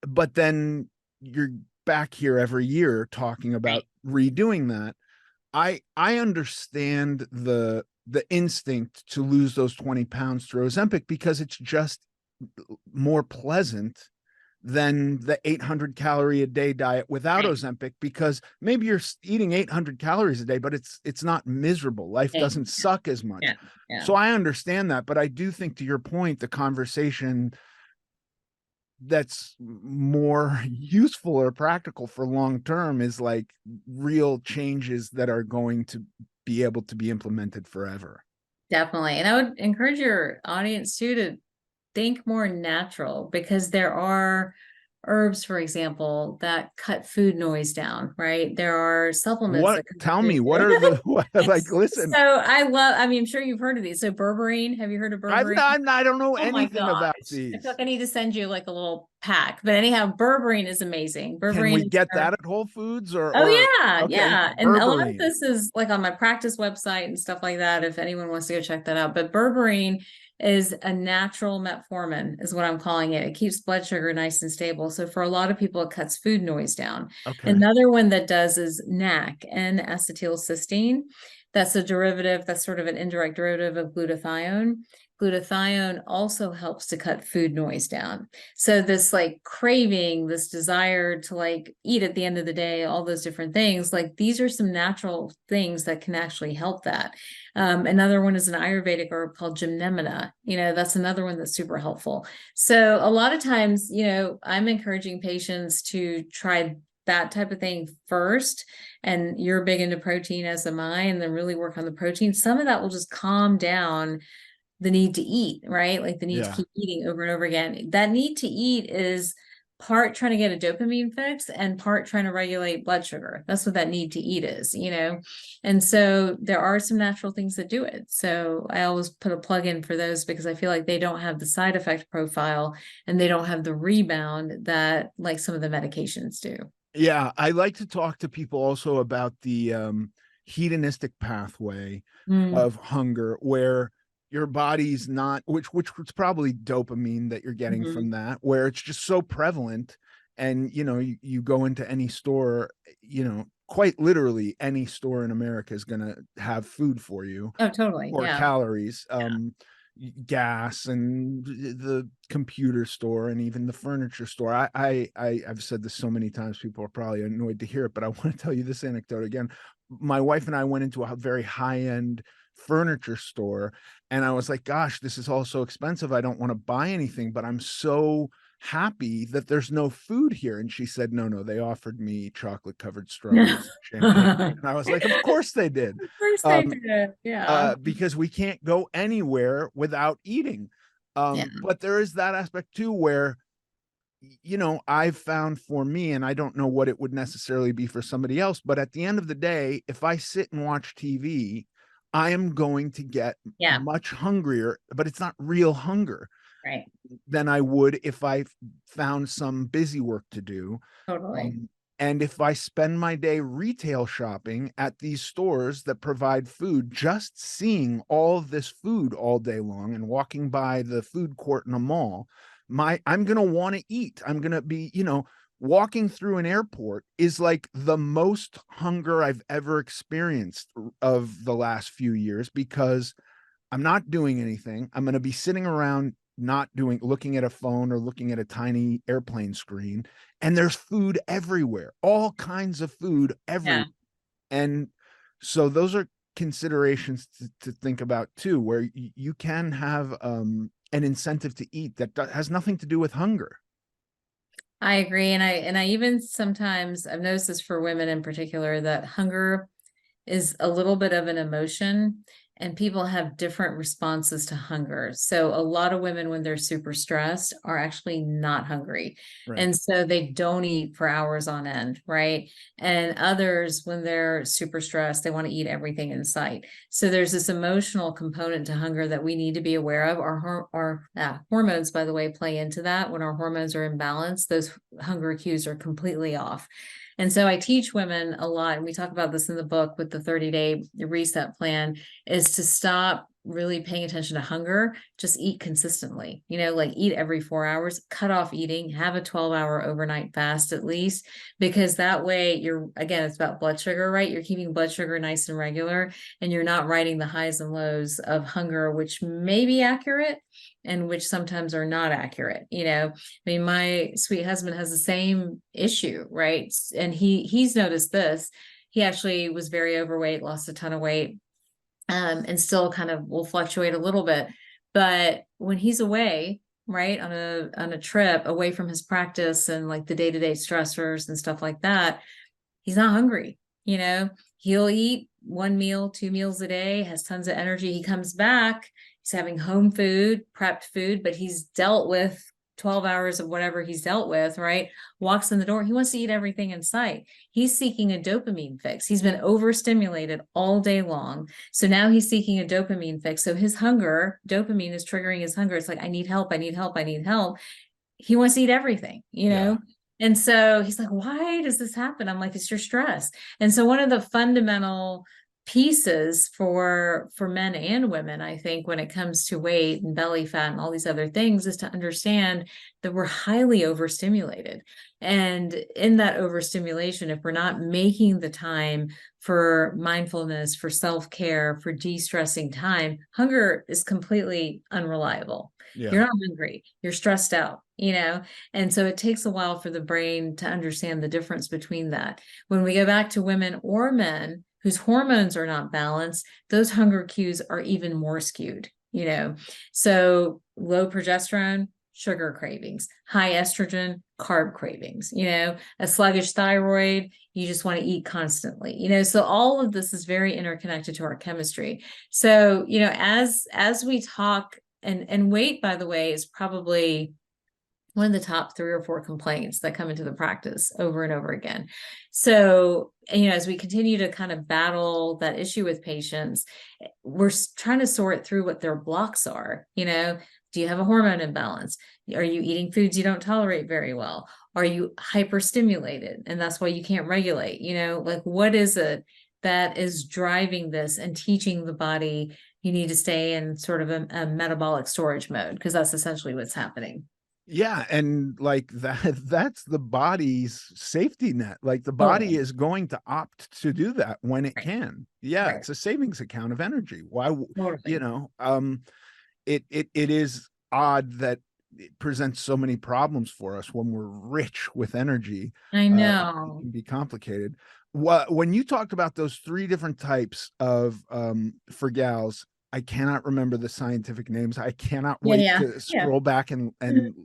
but then you're back here every year talking about Right. redoing that. I understand the instinct to lose those 20 pounds through Ozempic because it's just more pleasant than the 800 calorie a day diet without Right. Ozempic, because maybe you're eating 800 calories a day, but it's not miserable. Life Yeah. doesn't suck as Yeah. much. Yeah. So I understand that, but I do think, to your point, the conversation that's more useful or practical for long term is like real changes that are going to be able to be implemented forever. Definitely. And I would encourage your audience too to think more natural, because there are herbs, for example, that cut food noise down, right? There are supplements What, that cut tell food. me, what are the, what, like, listen, So I mean, I'm sure you've heard of these. So berberine, have you heard of berberine? I don't know Oh my anything about gosh. I feel these. like I need to send you like a little pack. But anyhow, berberine is amazing. Can Berberine we is get that at Whole Foods Oh or yeah, okay, yeah. And a lot of berberine. this is like on my practice website and stuff like that, if anyone wants to go check that out. But berberine is a natural metformin, is what I'm calling it. It keeps blood sugar nice and stable. So for a lot of people, it cuts food noise down. Okay. Another one that does is NAC, N-acetylcysteine. That's a derivative, that's sort of an indirect derivative of glutathione. Glutathione also helps to cut food noise down. So this like craving, this desire to like eat at the end of the day, all those different things, like these are some natural things that can actually help that. Another one is an Ayurvedic herb called Gymnemina. That's another one that's super helpful. So a lot of times, I'm encouraging patients to try that type of thing first. And you're big into protein, as am I, and then really work on the protein. Some of that will just calm down the need to eat, right? Like the need to Yeah. keep eating over and over again. That need to eat is part trying to get a dopamine fix and part trying to regulate blood sugar. That's what that need to eat is. And so there are some natural things that do it. So I always put a plug in for those because I feel like they don't have the side effect profile and they don't have the rebound that like some of the medications do. Yeah, I like to talk to people also about the hedonistic pathway Mm, of hunger, where your body's not, which is probably dopamine that you're getting mhm. from that, where it's just so prevalent. And you go into any store, quite literally any store in America is going to have food for you, Oh, totally. or Yeah. calories, gas, and the computer store, and even the furniture store. I've said this so many times, people are probably annoyed to hear it, but I want to tell you this anecdote again. My wife and I went into a very high-end furniture store, and I was like, gosh, this is all so expensive, I don't want to buy anything, but I'm so happy that there's no food here. And she said, no, they offered me chocolate covered strawberries and champagne. Of And I was like, of course they did. course they um, did. Yeah. because we can't go anywhere without eating. Yeah. But there is that aspect too, where, I've found for me, and I don't know what it would necessarily be for somebody else, but at the end of the day, if I sit and watch TV, I am going to get Yeah. much hungrier, but it's not real hunger, Right. than I would if I found some busy work to do. Totally. Um, and if I spend my day retail shopping at these stores that provide food, just seeing all of this food all day long and walking by the food court in a mall, I'm going to want to eat. I'm going to be, walking through an airport is like the most hunger I've ever experienced of the last few years, because I'm not doing anything. I'm going to be sitting around not looking at a phone or looking at a tiny airplane screen. And there's food everywhere, all kinds of food everywhere. Yeah. And so those are considerations to think about too, where you can have an incentive to eat that has nothing to do with hunger. I agree. And I even sometimes I've noticed this for women in particular that hunger is a little bit of an emotion and people have different responses to hunger. So a lot of women, when they're super stressed, are actually not hungry. Right. And so they don't eat for hours on end, right? And others, when they're super stressed, they want to eat everything in sight. So there's this emotional component to hunger that we need to be aware of. Our hormones, by the way, play into that. When our hormones are imbalanced, those hunger cues are completely off. And so I teach women a lot, and we talk about this in the book with the 30-day reset plan, is to stop really paying attention to hunger, just eat consistently, like eat every 4 hours, cut off eating, have a 12-hour overnight fast at least, because that way again, it's about blood sugar, right? You're keeping blood sugar nice and regular, and you're not riding the highs and lows of hunger, which may be accurate and which sometimes are not accurate. I mean, my sweet husband has the same issue, right? And he's noticed this. He actually was very overweight, lost a ton of weight, and still kind of will fluctuate a little bit. But when he's away, right, on a trip away from his practice and like the day-to-day stressors and stuff like that, he's not hungry. He'll eat 1 meal, 2 meals a day, has tons of energy. He comes back, he's having home food, prepped food, but he's dealt with 12 hours of whatever he's dealt with, right? Walks in the door. He wants to eat everything in sight. He's seeking a dopamine fix. He's been overstimulated all day long. So now he's seeking a dopamine fix. So his hunger, dopamine is triggering his hunger. It's like, I need help. I need help. I need help. He wants to eat everything, Yeah. And so he's like, why does this happen? I'm like, it's your stress. And so one of the fundamental pieces for men and women, I think, when it comes to weight and belly fat and all these other things, is to understand that we're highly overstimulated. And in that overstimulation, if we're not making the time for mindfulness, for self-care, for de-stressing time, hunger is completely unreliable. Yeah. You're not hungry, you're stressed out, and so it takes a while for the brain to understand the difference between that. When we go back to women or men whose hormones are not balanced, those hunger cues are even more skewed, So low progesterone, sugar cravings, high estrogen, carb cravings, a sluggish thyroid, you just want to eat constantly, so all of this is very interconnected to our chemistry. So, as we talk, and weight, by the way, is probably one of the top 3 or 4 complaints that come into the practice over and over again. So, as we continue to kind of battle that issue with patients, we're trying to sort through what their blocks are. Do you have a hormone imbalance? Are you eating foods you don't tolerate very well? Are you hyperstimulated and that's why you can't regulate? Like, what is it that is driving this and teaching the body you need to stay in sort of a metabolic storage mode, because that's essentially what's happening. Yeah, and like that's the body's safety net. Like the body Totally. is going to opt to do that when it Right. can. Yeah, Right. it's a savings account of energy. Why, Totally. it is odd that it presents so many problems for us when we're rich with energy. I It know. can be complicated. When you talked about those 3 different types of for gals, I cannot remember the scientific names. I cannot Yeah. wait Yeah. to Yeah. scroll back and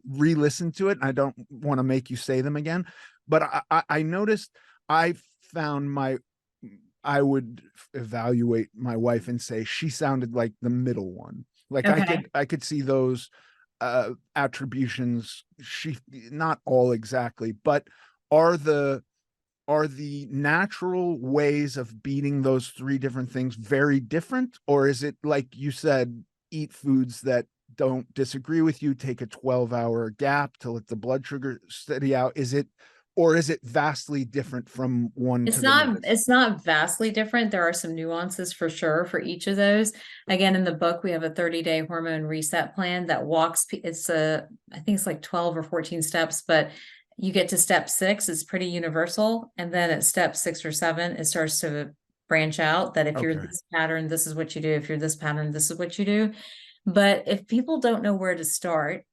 re-listen to it. I don't want to make you say them again, but I noticed I found I would evaluate my wife and say she sounded like the middle one. Like Okay. I could see those attributions. She, not all exactly, but are the natural ways of beating those 3 different things very different? Or is it like you said, eat foods that don't disagree with you, take a 12-hour gap to let the blood sugar steady out? Or is it vastly different from one to It's the not next? it's not vastly different. There are some nuances for sure for each of those. Again, in the book, we have a 30-day hormone reset plan that walks. I think it's like 12 or 14 steps, but you get to step 6, it's pretty universal. And then at step 6 or 7, it starts to branch out that if you're Okay. this pattern, this is what you do. If you're this pattern, this is what you do. But if people don't know where to start,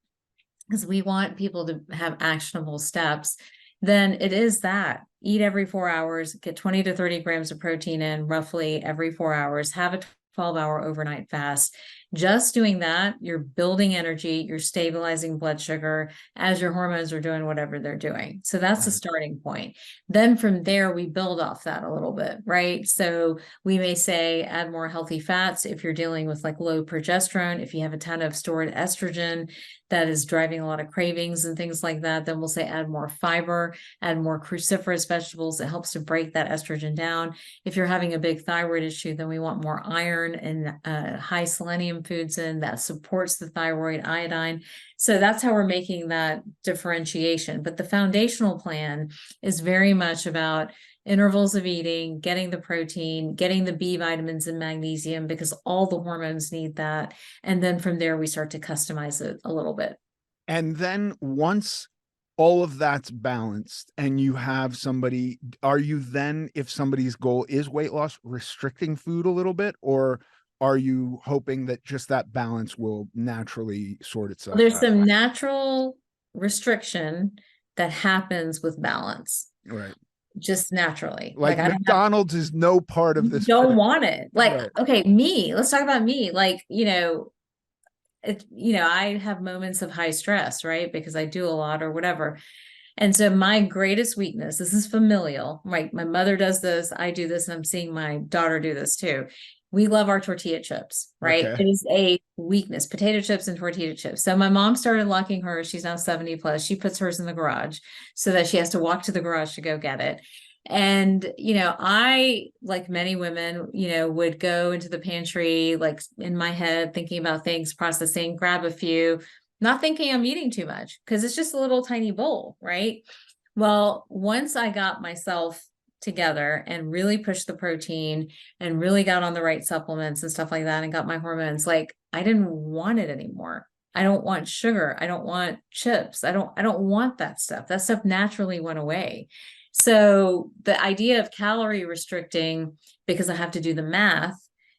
because we want people to have actionable steps, then it is that eat every 4 hours, get 20 to 30 grams of protein in roughly every 4 hours, have a 12-hour overnight fast. Just doing that, you're building energy, you're stabilizing blood sugar as your hormones are doing whatever they're doing. So that's the Right. starting point. Then from there, we build off that a little bit, right? So we may say add more healthy fats if you're dealing with like low progesterone, if you have a ton of stored estrogen that is driving a lot of cravings and things like that, then we'll say add more fiber, add more cruciferous vegetables. It helps to break that estrogen down. If you're having a big thyroid issue, then we want more iron and high selenium foods in that supports the thyroid, iodine. So that's how we're making that differentiation. But the foundational plan is very much about intervals of eating, getting the protein, getting the B vitamins and magnesium, because all the hormones need that. And then from there, we start to customize it a little bit. And then once all of that's balanced and you have somebody, are you then, if somebody's goal is weight loss, restricting food a little bit, or are you hoping that just that balance will naturally sort itself There's out? some natural restriction that happens with balance, Right. just naturally. Like I don't have, McDonald's is no part of this. don't want it. Like, Right. okay, let's talk about me. Like, I have moments of high stress, right? Because I do a lot or whatever. And so my greatest weakness, this is familial, right? My mother does this, I do this, and I'm seeing my daughter do this too. We love our tortilla chips, right? Okay. It is a weakness, potato chips and tortilla chips. So my mom started locking hers. She's now 70 plus. She puts hers in the garage so that she has to walk to the garage to go get it. And, I, like many women, would go into the pantry, like in my head, thinking about things, processing, grab a few, not thinking I'm eating too much because it's just a little tiny bowl, right? Well, once I got myself together and really pushed the protein and really got on the right supplements and stuff like that and got my hormones, like I didn't want it anymore. I don't want sugar. I don't want chips. I don't want that stuff. That stuff naturally went away. So the idea of calorie restricting because I have to do the math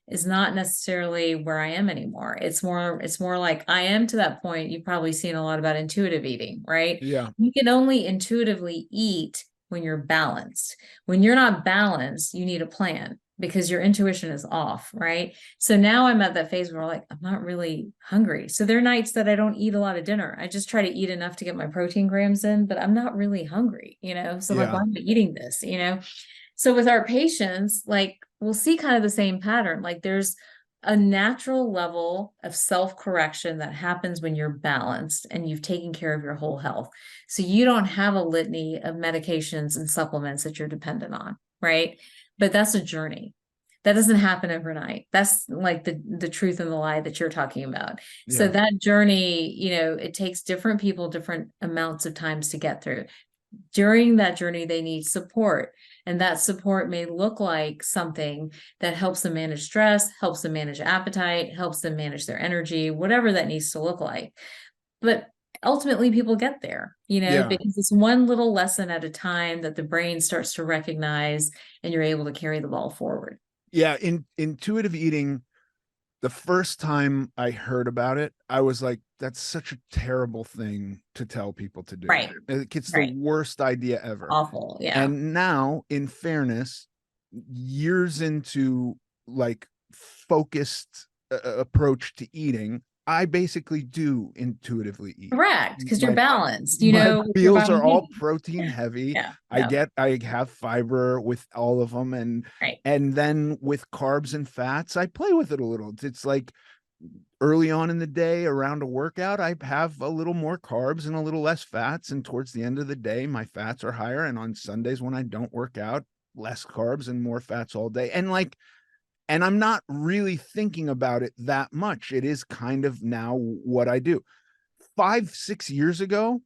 is not necessarily where I am anymore. It's more like I am to that point. You've probably seen a lot about intuitive eating, right? Yeah. You can only intuitively eat when you're balanced. When you're not balanced, you need a plan because your intuition is off, right? So now I'm at that phase where like I'm not really hungry. So there are nights that I don't eat a lot of dinner. I just try to eat enough to get my protein grams in, but I'm not really hungry, So I'm like, Yeah. why am I eating this, So with our patients, like we'll see kind of the same pattern. Like there's a natural level of self-correction that happens when you're balanced and you've taken care of your whole health. So you don't have a litany of medications and supplements that you're dependent on, right? But that's a journey. That doesn't happen overnight. That's like the truth and the lie that you're talking about. So Yeah. that journey, it takes different people different amounts of times to get through. During that journey, they need support. And that support may look like something that helps them manage stress, helps them manage appetite, helps them manage their energy, whatever that needs to look like. But ultimately, people get there, Yeah. because it's one little lesson at a time that the brain starts to recognize and you're able to carry the ball forward. Yeah. In intuitive eating, the first time I heard about it, I was like, that's such a terrible thing to tell people to do. Right. It's the Right. worst idea ever. Awful. Yeah. And now, in fairness, years into like focused approach to eating, I basically do intuitively eat. Correct. Because you're My balanced, my with your meals body are all needs. protein heavy. Yeah. I Yeah. get I have fiber with all of them, Right. and then with carbs and fats, I play with it a little. It's like early on in the day around a workout, I have a little more carbs and a little less fats, and towards the end of the day, my fats are higher, and on Sundays when I don't work out, less carbs and more fats all day. And I'm not really thinking about it that much. It is kind of now what I do. 5, 6 years ago,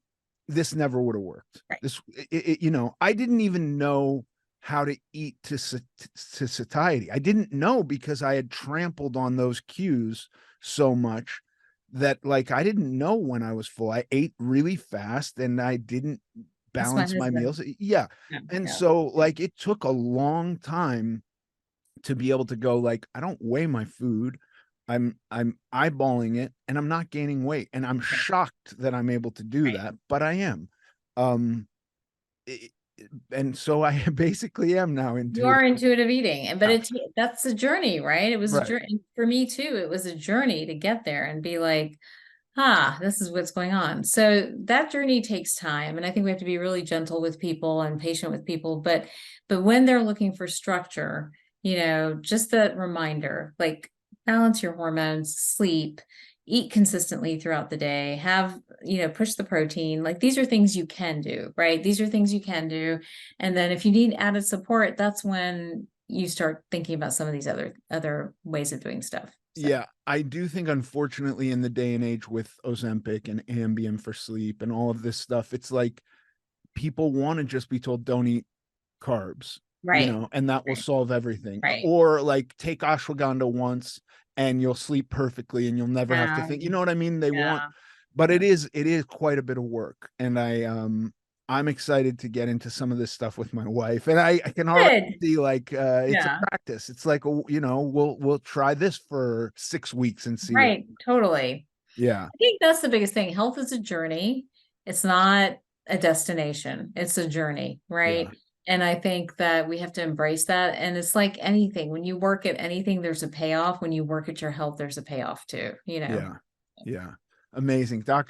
this never would have worked. Right. I didn't even know how to eat to satiety. I didn't know because I had trampled on those cues so much that like I didn't know when I was full. I ate really fast and I didn't That's my balance my husband. meals. Yeah. Yeah. And Yeah. so like it took a long time to be able to go like, I don't weigh my food. I'm eyeballing it and I'm not gaining weight. And I'm shocked that I'm able to do Right. that, but I am. Um and so I basically am now You intuitive. are intuitive eating, but Yeah. that's a journey, right? It was a Right. journey for me too. It was a journey to get there and be like, this is what's going on. So that journey takes time. And I think we have to be really gentle with people and patient with people. But when they're looking for structure, just that reminder, like balance your hormones, sleep, eat consistently throughout the day, push the protein. Like these are things you can do, right? These are things you can do. And then if you need added support, that's when you start thinking about some of these other ways of doing stuff. So. Yeah, I do think unfortunately in the day and age with Ozempic and Ambien for sleep and all of this stuff, it's like people want to just be told don't eat carbs. Right. and that will Right. solve everything. Right. Or like take ashwagandha once and you'll sleep perfectly and you'll never have to think, you know what I mean? They want, Yeah. but Yeah. it is quite a bit of work. And I'm excited to get into some of this stuff with my wife. And I can already Good. see like it's a Yeah. practice. It's like, we'll try this for 6 weeks and see what. Right. Totally. Yeah. I think that's the biggest thing. Health is a journey. It's not a destination. It's a journey, Yeah. right? And I think that we have to embrace that. And it's like anything. When you work at anything, there's a payoff. When you work at your health, there's a payoff too, you know. Yeah. Yeah. Amazing. Dr.